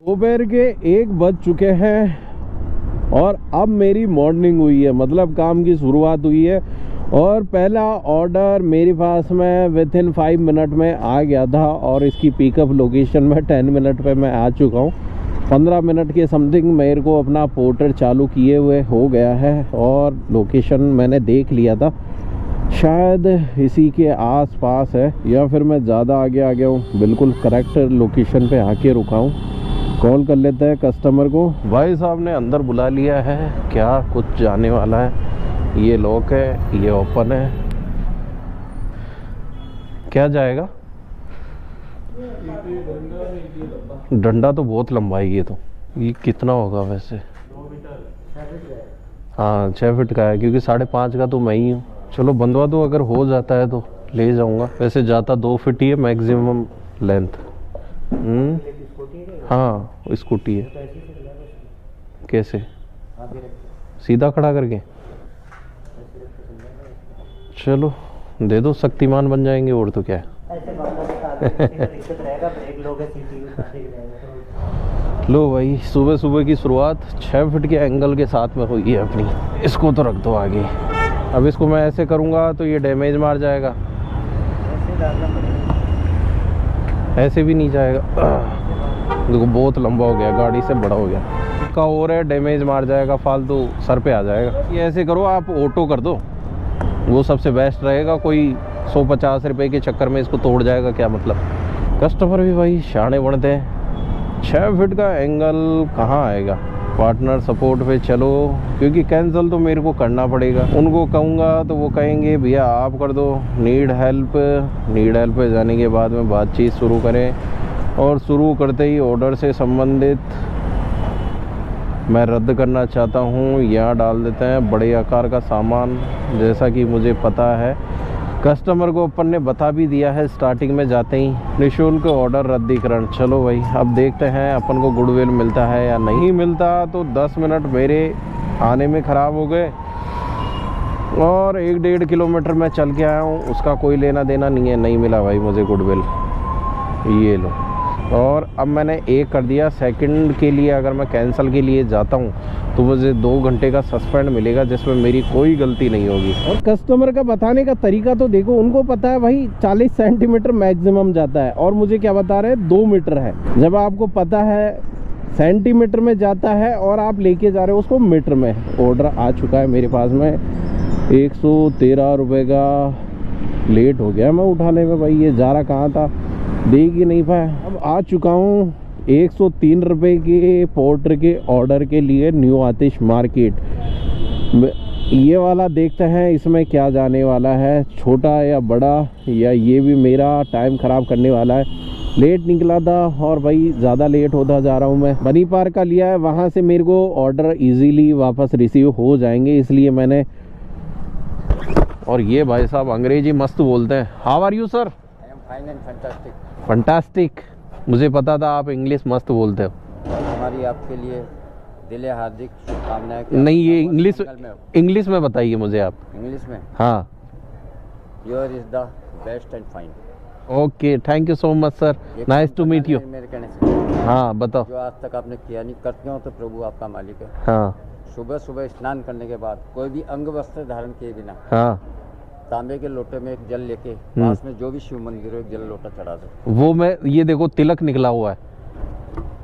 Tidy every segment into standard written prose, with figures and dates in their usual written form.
दोपहर के 1 बज चुके हैं और अब मेरी मॉर्निंग हुई है, मतलब काम की शुरुआत हुई है। और पहला ऑर्डर मेरे पास में विद इन 5 मिनट में आ गया था और इसकी पिकअप लोकेशन में 10 मिनट पे मैं आ चुका हूँ। 15 मिनट के समथिंग मेरे को अपना पोर्टर चालू किए हुए हो गया है और लोकेशन मैंने देख लिया था, शायद इसी के आसपास है या फिर मैं ज़्यादा आगे आ गया हूँ। बिल्कुल करेक्ट लोकेशन पे आके रुका हूँ। कॉल कर लेते हैं कस्टमर को। भाई साहब ने अंदर बुला लिया है, क्या कुछ जाने वाला है। ये लॉक है, ये ओपन है, क्या जाएगा। डंडा तो बहुत लंबा है ये तो। ये कितना होगा वैसे? 2 मीटर। हाँ 6 फीट का है, क्योंकि 5.5 का तो मैं ही हूँ। चलो बंधवा दो, अगर हो जाता है तो ले जाऊंगा। वैसे जाता 2 फीट ही है मैक्सिमम लेंथ। हाँ स्कूटी है। कैसे? सीधा खड़ा करके? चलो दे दो, शक्तिमान बन जाएंगे और तो क्या है। लो भाई, सुबह सुबह की शुरुआत 6 फीट के एंगल के साथ में हुई है अपनी। इसको तो रख दो आगे। अब इसको मैं ऐसे करूँगा तो ये डैमेज मार जाएगा, ऐसे भी नहीं जाएगा। देखो बहुत लंबा हो गया, गाड़ी से बड़ा हो गया का और है, डैमेज मार जाएगा, फालतू सर पे आ जाएगा। ये ऐसे करो, आप ऑटो कर दो, वो सबसे बेस्ट रहेगा। कोई 150 रुपए के चक्कर में इसको तोड़ जाएगा, क्या मतलब। कस्टमर भी भाई शाने बनते हैं। 6 फीट का एंगल कहाँ आएगा। पार्टनर सपोर्ट पे चलो, क्योंकि कैंसिल तो मेरे को करना पड़ेगा। उनको कहूँगा तो वो कहेंगे भैया आप कर दो, नीड हेल्प पे जाने के बाद में बातचीत शुरू करें। और शुरू करते ही ऑर्डर से संबंधित मैं रद्द करना चाहता हूँ, यहाँ डाल देते हैं बड़े आकार का सामान। जैसा कि मुझे पता है, कस्टमर को अपन ने बता भी दिया है स्टार्टिंग में जाते ही, निःशुल्क ऑर्डर रद्दीकरण। चलो भाई अब देखते हैं अपन को गुडविल मिलता है या नहीं मिलता। तो 10 मिनट मेरे आने में ख़राब हो गए और 1-1.5 किलोमीटर मैं चल के आया हूँ, उसका कोई लेना देना नहीं है। नहीं मिला भाई मुझे गुडविल, ये लो। और अब मैंने 1 कर दिया। सेकंड के लिए अगर मैं कैंसिल के लिए जाता हूँ तो मुझे 2 घंटे का सस्पेंड मिलेगा, जिसमें मेरी कोई गलती नहीं होगी। और कस्टमर का बताने का तरीका तो देखो, उनको पता है भाई 40 सेंटीमीटर मैक्सिमम जाता है और मुझे क्या बता रहे हैं 2 मीटर है। जब आपको पता है सेंटीमीटर में जाता है और आप लेके जा रहे हो उसको मीटर में। ऑर्डर आ चुका है मेरे पास में 113 रुपये का। लेट हो गया मैं उठाने में भाई, ये जा रहा कहाँ था देख ही नहीं पाया। अब आ चुका हूँ 103 रुपये के पोर्टर के ऑर्डर के लिए न्यू आतिश मार्केट। ये वाला देखते हैं इसमें क्या जाने वाला है, छोटा या बड़ा, या ये भी मेरा टाइम ख़राब करने वाला है। लेट निकला था और भाई ज़्यादा लेट होता जा रहा हूँ मैं। बनी पार्क का लिया है, वहाँ से मेरे को ऑर्डर इजीली वापस रिसीव हो जाएंगे, इसलिए मैंने। और ये भाई साहब अंग्रेजी मस्त बोलते हैं। How are you sir? Fantastic. मुझे पता था आप इंग्लिश मस्त बोलते हो। हमारी आपके लिए दिले हार्दिक शुभकामनाएं। नहीं ये इंग्लिश में बताइए मुझे आप। इंग्लिश में? हाँ। Your is the best and fine. Okay thank you so much sir, nice to meet you. मेरे कहने से हाँ बताओ। जो आज तक आपने किया नहीं, करते हो तो प्रभु आपका मालिक है। हाँ। सुबह सुबह स्नान करने के बाद कोई भी अंग वस्त्र धारण किए बिना हाँ तांबे के लोटे में एक जल लेके पास में जो भी शिव मंदिर हो एक जल लोटा चढ़ा दो। वो मैं ये देखो तिलक निकला हुआ है,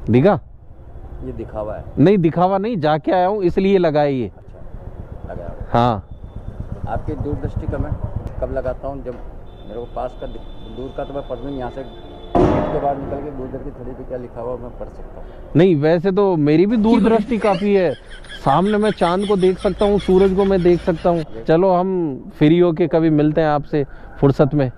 दिखा? ये दिखावा है? नहीं दिखावा नहीं, जाके आया हूँ इसलिए लगाया ये। अच्छा लगाया। हाँ। आपकी दूरदृष्टि का मैं कब लगाता हूँ, जब मेरे को पास का दूर का तो मैं पढ़ नहीं, यहाँ से उसके बाद निकल के दूर की थड़ी पे क्या लिखा हुआ मैं पढ़ सकता हूँ। नहीं वैसे तो मेरी भी दूरदृष्टि काफ़ी है, सामने मैं चांद को देख सकता हूँ, सूरज को मैं देख सकता हूँ। चलो हम फ्री होके कभी मिलते हैं आपसे फुर्सत में।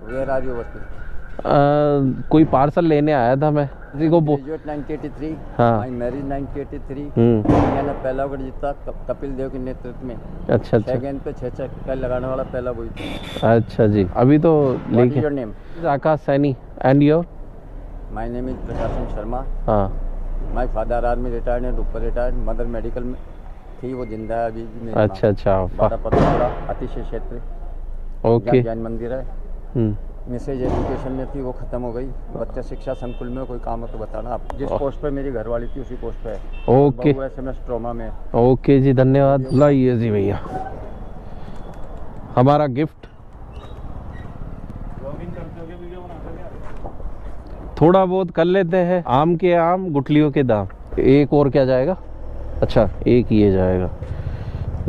कोई पार्सल लेने आया था मैं। ग्रेजुएट 1983, हाँ। My marriage 1983। मैंने पहला अवार्ड जीता कपिल देव के नेतृत्व में। अच्छा अच्छा। गेंद पे 6 छक्के लगाने वाला पहला वही था। अच्छा जी। अभी तो लेके your name? Akash Saini. And your? My name is प्रशासन शर्मा। हाँ। My father army retired and ऊपर रिटायर्ड, मदर मेडिकल में थी, वो जिंदा है अभी भी। अच्छा अच्छा। अतिशय क्षेत्र। ओके। जैन मंदिर है। मैसेज एजुकेशन में थी, वो ख़त्म हो गई। बच्चा शिक्षा संकुल में कोई काम हो तो बताना। आप जिस पोस्ट पे मेरी घरवाली थी उसी पोस्ट पे है। ओके SMS ट्रॉमा में। ओके जी, धन्यवाद। लाइए जी भैया हमारा गिफ्ट। थोड़ा बहुत कर लेते हैं। आम के आम गुठलियों के दाम। एक और क्या जाएगा? अच्छा एक ये जाएगा।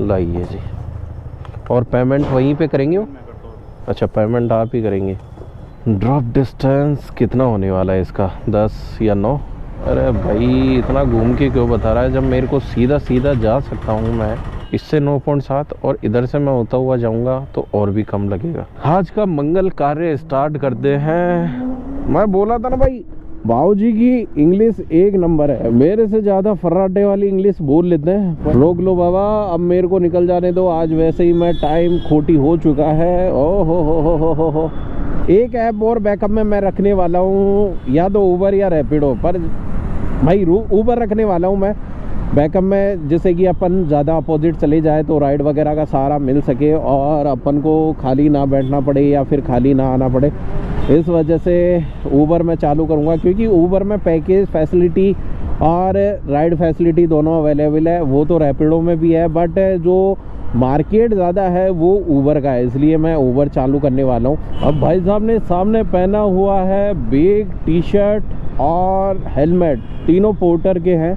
लाइए जी। और पेमेंट वहीं पे करेंगे वो? अच्छा पेमेंट आप ही करेंगे। ड्रॉप डिस्टेंस कितना होने वाला है इसका? 10 या 9? अरे भाई इतना घूम के क्यों बता रहा है, जब मेरे को सीधा सीधा जा सकता हूँ मैं। इससे 9.7 और इधर से मैं होता हुआ जाऊंगा तो और भी कम लगेगा। आज का मंगल कार्य स्टार्ट करते हैं। मैं बोला था ना भाई, बाबूजी की इंग्लिश एक नंबर है। मेरे से ज्यादा फर्राटे वाली इंग्लिश बोल लेते हैं। रोक लो बाबा, अब मेरे को निकल जाने दो। आज वैसे ही मैं टाइम खोटी हो चुका है। ओ हो। एक ऐप और बैकअप में मैं रखने वाला हूँ, या तो उबर या रैपिडो। पर भाई उबर रखने वाला हूँ मैं बैकअप में, जैसे कि अपन ज़्यादा अपोजिट चले जाए तो राइड वगैरह का सहारा मिल सके और अपन को खाली ना बैठना पड़े या फिर खाली ना आना पड़े। इस वजह से उबर में चालू करूँगा, क्योंकि उबर में पैकेज फैसिलिटी और राइड फैसिलिटी दोनों अवेलेबल है। वो तो रैपिडो में भी है, बट जो मार्केट ज़्यादा है वो उबर का है, इसलिए मैं उबर चालू करने वाला हूँ। अब भाई साहब ने सामने पहना हुआ है बैग, टी-शर्ट और हेलमेट, तीनों पोर्टर के हैं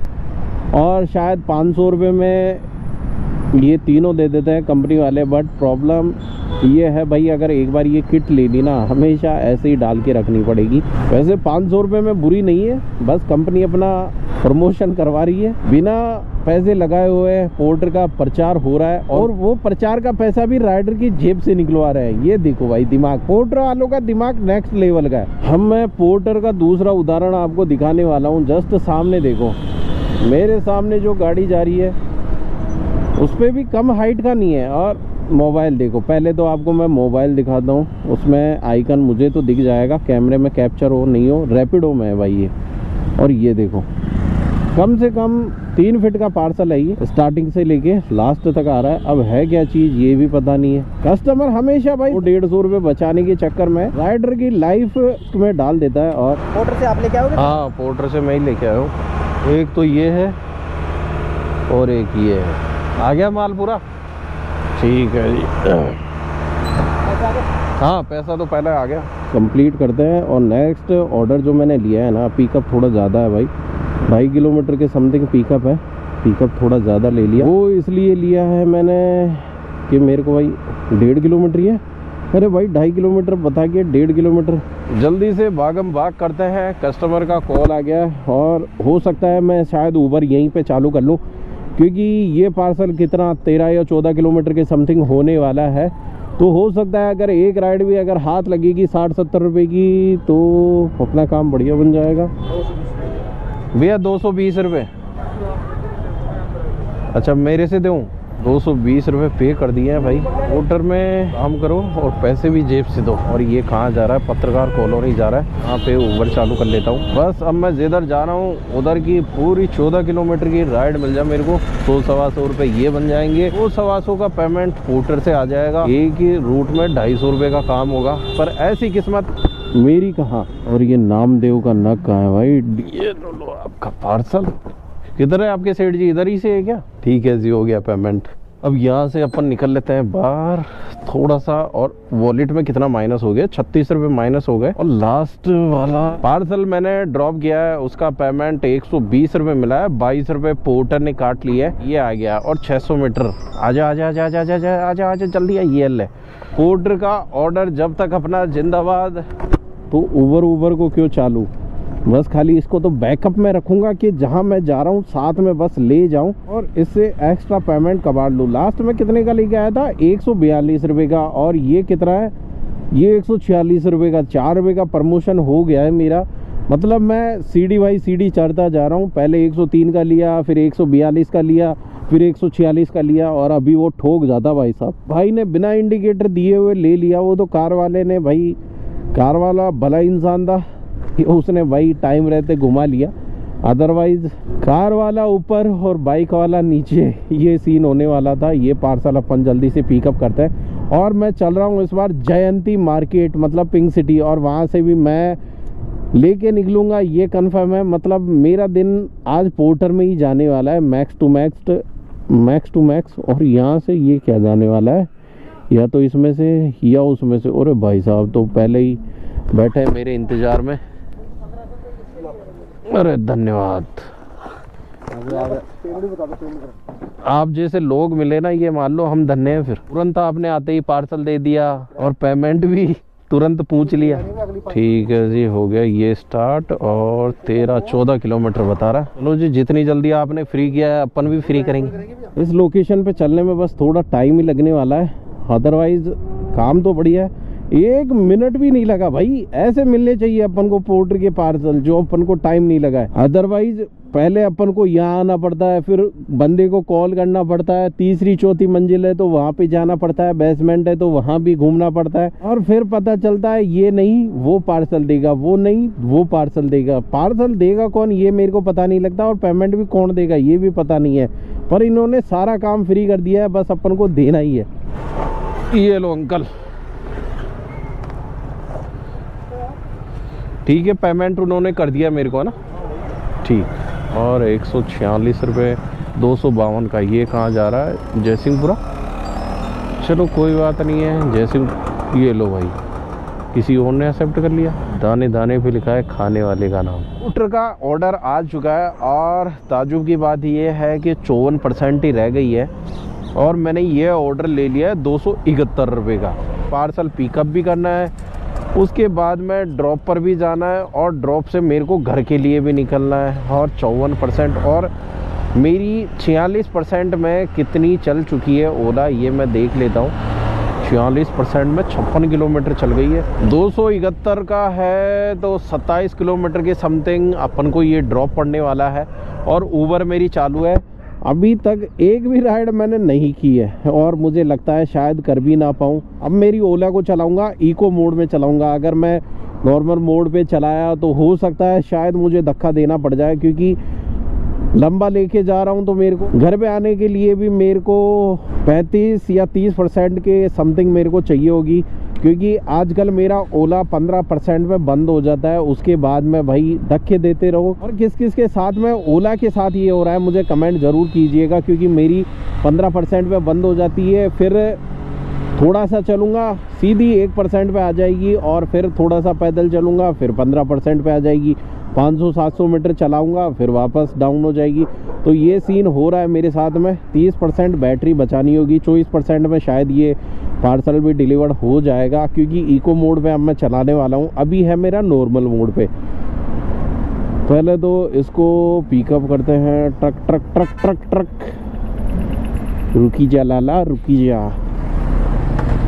और शायद 500 रुपये में ये तीनों दे देते हैं कंपनी वाले। बट प्रॉब्लम ये है भाई, अगर एक बार ये किट ले ली ना, हमेशा ऐसे ही डाल के रखनी पड़ेगी। वैसे 500 रुपये में बुरी नहीं है, बस कंपनी अपना प्रमोशन करवा रही है। बिना पैसे लगाए हुए पोर्टर का प्रचार हो रहा है और वो प्रचार का पैसा भी राइडर की जेब से निकलवा रहे हैं। ये देखो भाई दिमाग, पोर्टर वालों का दिमाग नेक्स्ट लेवल का है। मैं पोर्टर का दूसरा उदाहरण आपको दिखाने वाला हूँ। जस्ट सामने देखो, मेरे सामने जो गाड़ी जा रही है उस पर भी कम हाइट का नहीं है। और मोबाइल देखो, पहले तो आपको मैं मोबाइल दिखाता हूँ, उसमें आइकन मुझे तो दिख जाएगा, कैमरे में कैप्चर हो नहीं हो। रैपिडो में है भाई ये। और ये देखो, कम से कम 3 फीट का पार्सल है ये, स्टार्टिंग से लेके लास्ट तक आ रहा है। अब है क्या चीज़ ये भी पता नहीं है। कस्टमर हमेशा भाई 150 रुपये बचाने के चक्कर में राइडर की लाइफ में डाल देता है। और पोर्टर से आप लेके आओगे? हाँ पोर्टर से मैं ही लेके आया हूँ। एक तो ये है और एक ये है। आ गया माल पूरा? ठीक है जी। हाँ पैसा तो पहले आ गया। कंप्लीट करते हैं। और नेक्स्ट ऑर्डर जो मैंने लिया है ना, पिकअप थोड़ा ज़्यादा है भाई, 2.5 किलोमीटर के समथिंग पिकअप है। पिकअप थोड़ा ज़्यादा ले लिया। वो इसलिए लिया है मैंने कि मेरे को भाई 1.5 किलोमीटर ही है। अरे भाई 2.5 किलोमीटर बता के 1.5 किलोमीटर। जल्दी से भागम भाग करते हैं। कस्टमर का कॉल आ गया और हो सकता है मैं शायद उबर यहीं पे चालू कर लूँ, क्योंकि ये पार्सल कितना 13 या 14 किलोमीटर के समथिंग होने वाला है। तो हो सकता है अगर एक राइड भी अगर हाथ लगेगी 60-70 रुपये की तो अपना काम बढ़िया बन जाएगा। भैया 220 रुपये। अच्छा मेरे से दूँ? 220 रुपये पे कर दिए हैं भाई। होटल में काम करो और पैसे भी जेब से दो। और ये कहाँ जा रहा है? पत्रकार कॉलोनी जा रहा है, वहाँ पे उबर चालू कर लेता हूँ। बस अब मैं जिधर जा रहा हूँ उधर की पूरी 14 किलोमीटर की राइड मिल जाए मेरे को, 100-125 रुपये ये बन जाएंगे। वो 125 का पेमेंट होटल से आ जाएगा। एक ही रूट में 250 रुपये का काम होगा। पर ऐसी किस्मत मेरी कहाँ। और ये नामदेव का नग कहाँ है भाई? ये लो आपका पार्सल। किधर है आपके सेठ जी? इधर ही से है क्या? ठीक है जी, हो गया पेमेंट। अब यहाँ से अपन निकल लेते हैं बाहर थोड़ा सा। और वॉलेट में कितना माइनस हो गया? 36 रुपये माइनस हो गए। और लास्ट वाला पार्सल मैंने ड्रॉप किया है, उसका पेमेंट 120 रुपये मिला है। 22 रुपये पोर्टर ने काट लिया है। ये आ गया। और 600 मीटर। आजा आजा आजा आजा आजा आजा आजा जल्दी आ। ये ले पोर्टर का ऑर्डर जब तक अपना जिंदाबाद। तो उबर को क्यों चालू? बस खाली इसको तो बैकअप में रखूंगा कि जहां मैं जा रहा हूं साथ में बस ले जाऊं और इससे एक्स्ट्रा पेमेंट कबाड़ लूँ। लास्ट में कितने का लेके आया था? 142 रुपये का। और ये कितना है? ये 146 रुपये का। 4 रुपये का प्रमोशन हो गया है मेरा। मतलब मैं सीढ़ी बाई सीढ़ी चढ़ता जा रहा हूँ। पहले 103 का लिया, फिर 142 का लिया, फिर 146 का लिया और अभी वो ठोक जाता भाई साहब। भाई ने बिना इंडिकेटर दिए हुए ले लिया। वो तो कार वाले ने भाई, कार वाला भला इंसान था, उसने भाई टाइम रहते घुमा लिया। अदरवाइज कार वाला ऊपर और बाइक वाला नीचे, ये सीन होने वाला था। ये पार्सल अपन जल्दी से पिकअप करते हैं और मैं चल रहा हूँ इस बार जयंती मार्केट, मतलब पिंक सिटी, और वहाँ से भी मैं लेके निकलूँगा, ये कंफर्म है। मतलब मेरा दिन आज पोर्टर में ही जाने वाला है, मैक्स टू मैक्स। और यहाँ से ये क्या जाने वाला है, या तो इसमें से या उसमें से। अरे भाई साहब तो पहले ही बैठे हैं मेरे इंतज़ार में। अरे धन्यवाद। आप जैसे लोग मिले ना, ये मान लो हम धन्य हैं। फिर तुरंत आपने आते ही पार्सल दे दिया और पेमेंट भी तुरंत पूछ लिया। ठीक है जी, हो गया ये स्टार्ट। और 13-14 किलोमीटर बता रहा है। चलो जी, जितनी जल्दी आपने फ्री किया है अपन भी फ्री करेंगे। इस लोकेशन पे चलने में बस थोड़ा टाइम ही लगने वाला है, अदरवाइज काम तो बढ़िया है। 1 मिनट भी नहीं लगा भाई। ऐसे मिलने चाहिए अपन को पोर्टर के पार्सल, जो अपन को टाइम नहीं लगा है। अदरवाइज पहले अपन को यहाँ आना पड़ता है, फिर बंदे को कॉल करना पड़ता है, 3री-4थी मंजिल है तो वहाँ पे जाना पड़ता है, बेसमेंट है तो वहाँ भी घूमना पड़ता है, और फिर पता चलता है ये नहीं वो पार्सल देगा, वो नहीं वो पार्सल देगा। पार्सल देगा कौन ये मेरे को पता नहीं लगता, और पेमेंट भी कौन देगा ये भी पता नहीं है। पर इन्होंने सारा काम फ्री कर दिया है, बस अपन को देना ही है। ये लो अंकल, ठीक है, पेमेंट उन्होंने कर दिया मेरे को ना, ठीक। और 146 रुपये 252 का। ये कहाँ जा रहा है? जयसिंहपुरा। चलो कोई बात नहीं है, जयसिंह। ये लो भाई, किसी और ने एक्सेप्ट कर लिया। दाने दाने पे लिखा है खाने वाले का नाम। स्कूटर का ऑर्डर आ चुका है, और ताजुब की बात ये है कि 54% ही रह गई है, और मैंने ये ऑर्डर ले लिया है 271 रुपये का। पार्सल पिकअप भी करना है, उसके बाद में ड्रॉप पर भी जाना है, और ड्रॉप से मेरे को घर के लिए भी निकलना है। और 54%, और मेरी 46% में कितनी चल चुकी है ओला, ये मैं देख लेता हूँ। 46% में 56 किलोमीटर चल गई है। 271 का है तो 27 किलोमीटर के समथिंग अपन को ये ड्रॉप पड़ने वाला है। और ऊबर मेरी चालू है। अभी तक एक भी राइड मैंने नहीं की है, और मुझे लगता है शायद कर भी ना पाऊँ। अब मेरी ओला को चलाऊंगा, इको मोड में चलाऊंगा। अगर मैं नॉर्मल मोड पे चलाया तो हो सकता है शायद मुझे धक्का देना पड़ जाए, क्योंकि लंबा लेके जा रहा हूँ तो मेरे को घर पे आने के लिए भी मेरे को 35 या 30% के समथिंग मेरे को चाहिए होगी, क्योंकि आजकल मेरा ओला 15% में बंद हो जाता है। उसके बाद में भाई धक्के देते रहो। और किस किस के साथ में ओला के साथ ये हो रहा है मुझे कमेंट ज़रूर कीजिएगा, क्योंकि मेरी 15% में बंद हो जाती है, फिर थोड़ा सा चलूँगा सीधी 1% पे आ जाएगी, और फिर थोड़ा सा पैदल चलूँगा फिर 15% पे आ जाएगी। 500-700 मीटर चलाऊँगा फिर वापस डाउन हो जाएगी। तो ये सीन हो रहा है मेरे साथ में। 30% बैटरी बचानी होगी, 24% में शायद ये पार्सल भी डिलीवर्ड हो जाएगा, क्योंकि इको मोड पे अब मैं चलाने वाला हूँ। अभी है मेरा नॉर्मल मोड पे। पहले तो इसको पिकअप करते हैं। Truck truck truck truck truck, रुकी जा लाला रुकी जा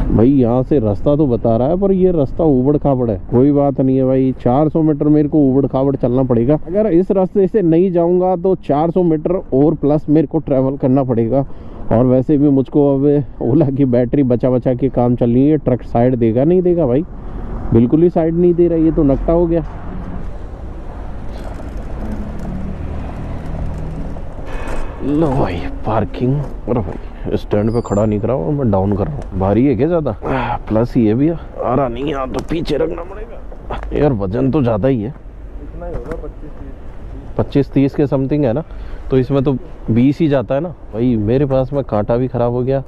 भाई। यहाँ से रास्ता तो बता रहा है, पर ये रास्ता उबड़ खाबड़ है। कोई बात नहीं है भाई, 400 मीटर मेरे को उबड़ खाबड़ चलना पड़ेगा। अगर इस रास्ते से नहीं जाऊँगा तो 400 मीटर और प्लस मेरे को ट्रैवल करना पड़ेगा। और वैसे भी मुझको अब ओला की बैटरी बचा बचा के काम चल रही है। ट्रक साइड देगा नहीं देगा भाई, बिल्कुल ही साइड नहीं दे रहा, ये तो नकटा हो गया। लो भाई पार्किंग। अरे भाई स्टैंड पे खड़ा नहीं करा और मैं डाउन कर रहा हूँ। भारी है क्या ज़्यादा? प्लस ही है भैया, आ रहा नहीं है तो पीछे रखना पड़ेगा यार। वजन तो ज़्यादा ही है, इतना ही होगा 25-30 के समथिंग है ना। तो इसमें तो 20 ही जाता है ना भाई। मेरे पास में कांटा भी ख़राब हो गया,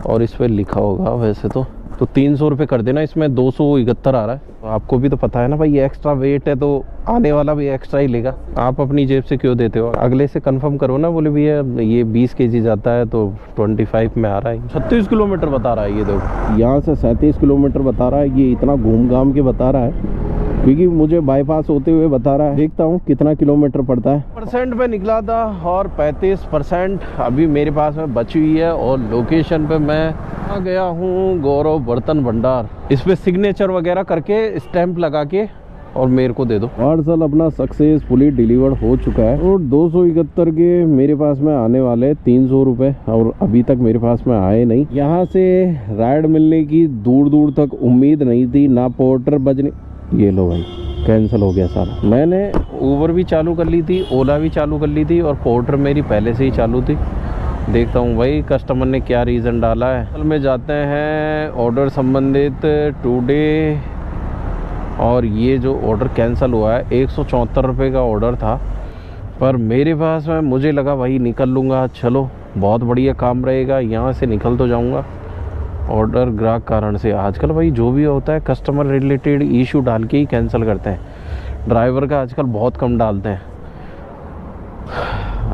और इस पर लिखा होगा वैसे तो 300 रुपये कर देना। इसमें 271 आ रहा है। आपको भी तो पता है ना भाई, ये एक्स्ट्रा वेट है तो आने वाला भी एक्स्ट्रा ही लेगा। आप अपनी जेब से क्यों देते हो? अगले से कंफर्म करो ना, बोले भैया ये 20 kg जाता है तो 25 में आ रहा है। 36 किलोमीटर बता रहा है ये देखो। यहाँ से 37 किलोमीटर बता रहा है। ये इतना घूम घाम के बता रहा है, क्योंकि मुझे बाईपास होते हुए बता रहा है। देखता हूँ कितना किलोमीटर पड़ता है। % पे निकला था, और 35% अभी मेरे पास में बची हुई है। और लोकेशन पे मैं आ गया हूँ, गौरव बर्तन भंडार। इस पे सिग्नेचर वगैरह करके स्टैंप लगा के और मेरे को दे दो। पार्सल अपना सक्सेसफुली डिलीवर्ड हो चुका है, और 271 के मेरे पास में आने वाले 300 रुपये, और अभी तक मेरे पास में आए नहीं। यहाँ से राइड मिलने की दूर दूर तक उम्मीद नहीं थी, ना पोर्टर बजने। ये लो भाई, कैंसिल हो गया सारा। मैंने ऊबर भी चालू कर ली थी, ओला भी चालू कर ली थी और पोर्टर मेरी पहले से ही चालू थी। देखता हूँ भाई कस्टमर ने क्या रीज़न डाला है। कल में जाते हैं ऑर्डर संबंधित टुडे, और ये जो ऑर्डर कैंसिल हुआ है 174 रुपये का ऑर्डर था, पर मेरे पास में मुझे लगा भाई निकल लूँगा, चलो बहुत बढ़िया काम रहेगा, यहाँ से निकल तो जाऊँगा। ऑर्डर ग्राहक कारण से, आजकल भाई जो भी होता है कस्टमर रिलेटेड इशू डाल के ही कैंसिल करते हैं। ड्राइवर का आजकल बहुत कम डालते हैं।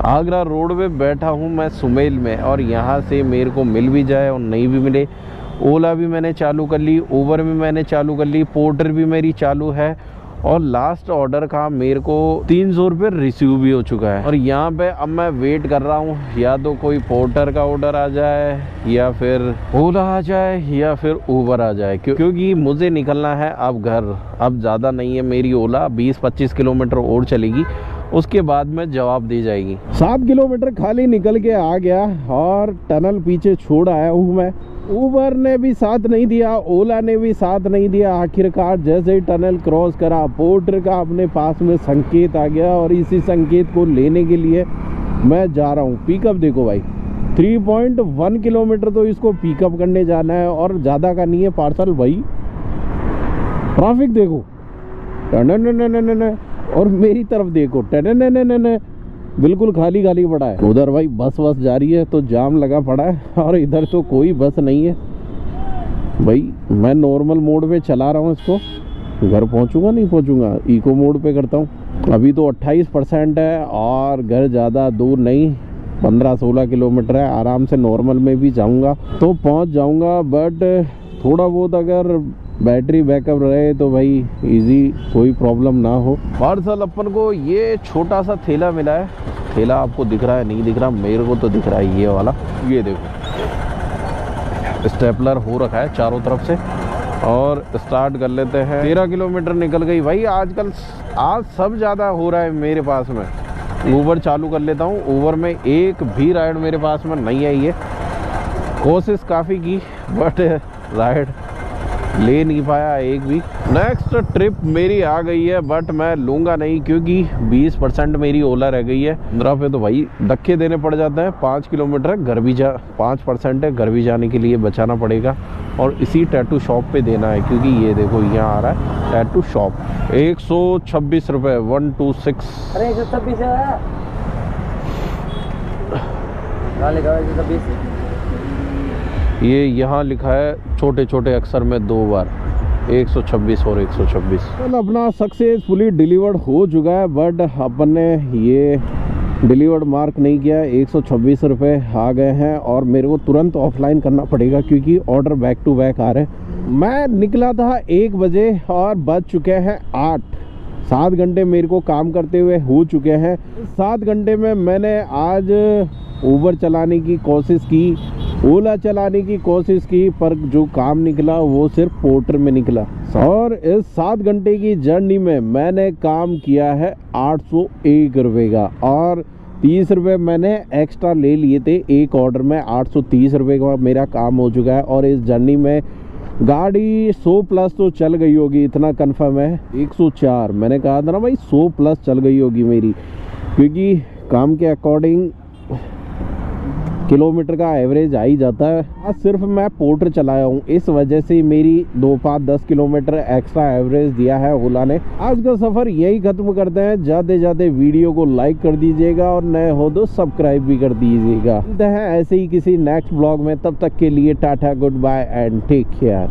आगरा रोड पे बैठा हूँ मैं सुमेल में, और यहाँ से मेरे को मिल भी जाए और नहीं भी मिले, ओला भी मैंने चालू कर ली, ऊबर भी मैंने चालू कर ली, पोर्टर भी मेरी चालू है, और लास्ट ऑर्डर का मेरे को 300 रुपये रिसीव भी हो चुका है। और यहाँ पे अब मैं वेट कर रहा हूँ, या तो कोई पोर्टर का ऑर्डर आ जाए, या फिर ओला आ जाए, या फिर ऊबर आ जाए, क्योंकि मुझे निकलना है अब घर। अब ज़्यादा नहीं है, मेरी ओला 20-25 किलोमीटर और चलेगी, उसके बाद में जवाब दी जाएगी। 7 किलोमीटर खाली निकल के आ गया और टनल पीछे छोड़ आया हूँ मैं। ऊबर ने भी साथ नहीं दिया, ओला ने भी साथ नहीं दिया। आखिरकार जैसे ही टनल क्रॉस करा, पोर्टर का अपने पास में संकेत आ गया, और इसी संकेत को लेने के लिए मैं जा रहा हूँ। पिकअप देखो भाई, 3.1 किलोमीटर तो इसको पिकअप करने जाना है, और ज़्यादा का नहीं है पार्सल भाई। ट्रैफिक देखो, और मेरी तरफ देखो, बिल्कुल खाली खाली पड़ा है। उधर भाई बस जा रही है तो जाम लगा पड़ा है, और इधर तो कोई बस नहीं है भाई। मैं नॉर्मल मोड पे चला रहा हूँ इसको, घर पहुँचूंगा नहीं पहुँचूंगा, इको मोड पे करता हूँ। अभी तो 28% है, और घर ज़्यादा दूर नहीं, 15-16 किलोमीटर है। आराम से नॉर्मल में भी जाऊँगा तो पहुँच जाऊँगा, बट थोड़ा बहुत अगर बैटरी बैकअप रहे तो भाई इजी, कोई प्रॉब्लम ना हो। पार्सल अपन को ये छोटा सा थैला मिला है। थैला आपको दिख रहा है नहीं दिख रहा, मेरे को तो दिख रहा है ये वाला। ये देखो स्टेपलर हो रखा है चारों तरफ से, और स्टार्ट कर लेते हैं। 13 किलोमीटर निकल गई भाई। आजकल आज सब ज़्यादा हो रहा है मेरे पास में। ऊबर चालू कर लेता हूँ। ऊबर में एक भी राइड मेरे पास में नहीं आई है। कोशिश काफ़ी की बट राइड ले नहीं पाया एक भी। नेक्स्ट ट्रिप मेरी आ गई है, बट मैं लूँगा नहीं, क्योंकि 20% मेरी ओला रह गई है। 15 पे तो भाई धक्के देने पड़ जाते हैं। 5 किलोमीटर है, घर भी 5% है, घर भी जाने के लिए बचाना पड़ेगा, और इसी टैटू शॉप पे देना है, क्योंकि ये देखो यहाँ आ रहा है टैटू शॉप। 126 रुपये 126। अरे 126 है, 126। ये यहाँ लिखा है छोटे छोटे अक्षर में 2 बार, 126 और 126। अपना सक्सेसफुली डिलीवर्ड हो चुका है, बट अपन ने ये डिलीवर्ड मार्क नहीं किया। 126 रुपये आ गए हैं, और मेरे को तुरंत ऑफलाइन करना पड़ेगा, क्योंकि ऑर्डर बैक टू बैक आ रहे हैं। मैं निकला था 1 बजे और बज चुके हैं 8। 7 घंटे मेरे को काम करते हुए हो चुके हैं। 7 घंटे में मैंने आज ऊबर चलाने की कोशिश की, ओला चलाने की कोशिश की, पर जो काम निकला वो सिर्फ पोर्टर में निकला। और इस 7 घंटे की जर्नी में मैंने काम किया है 801 रुपये का, और 30 रुपये मैंने एक्स्ट्रा ले लिए थे एक ऑर्डर में। 830 रुपये का मेरा काम हो चुका है, और इस जर्नी में गाड़ी 100 प्लस तो चल गई होगी, इतना कंफर्म है। 104 मैंने कहा था ना भाई, 100 प्लस चल गई होगी मेरी, क्योंकि काम के अकॉर्डिंग किलोमीटर का एवरेज आ ही जाता है। आज सिर्फ मैं पोर्टर चलाया हूँ, इस वजह से मेरी 2-5-10 किलोमीटर एक्स्ट्रा एवरेज दिया है ओला ने। आज का सफ़र यही ख़त्म करते हैं। जाते जाते वीडियो को लाइक कर दीजिएगा, और नए हो तो सब्सक्राइब भी कर दीजिएगा। मिलते हैं ऐसे ही किसी नेक्स्ट ब्लॉग में, तब तक के लिए tata, goodbye and take care.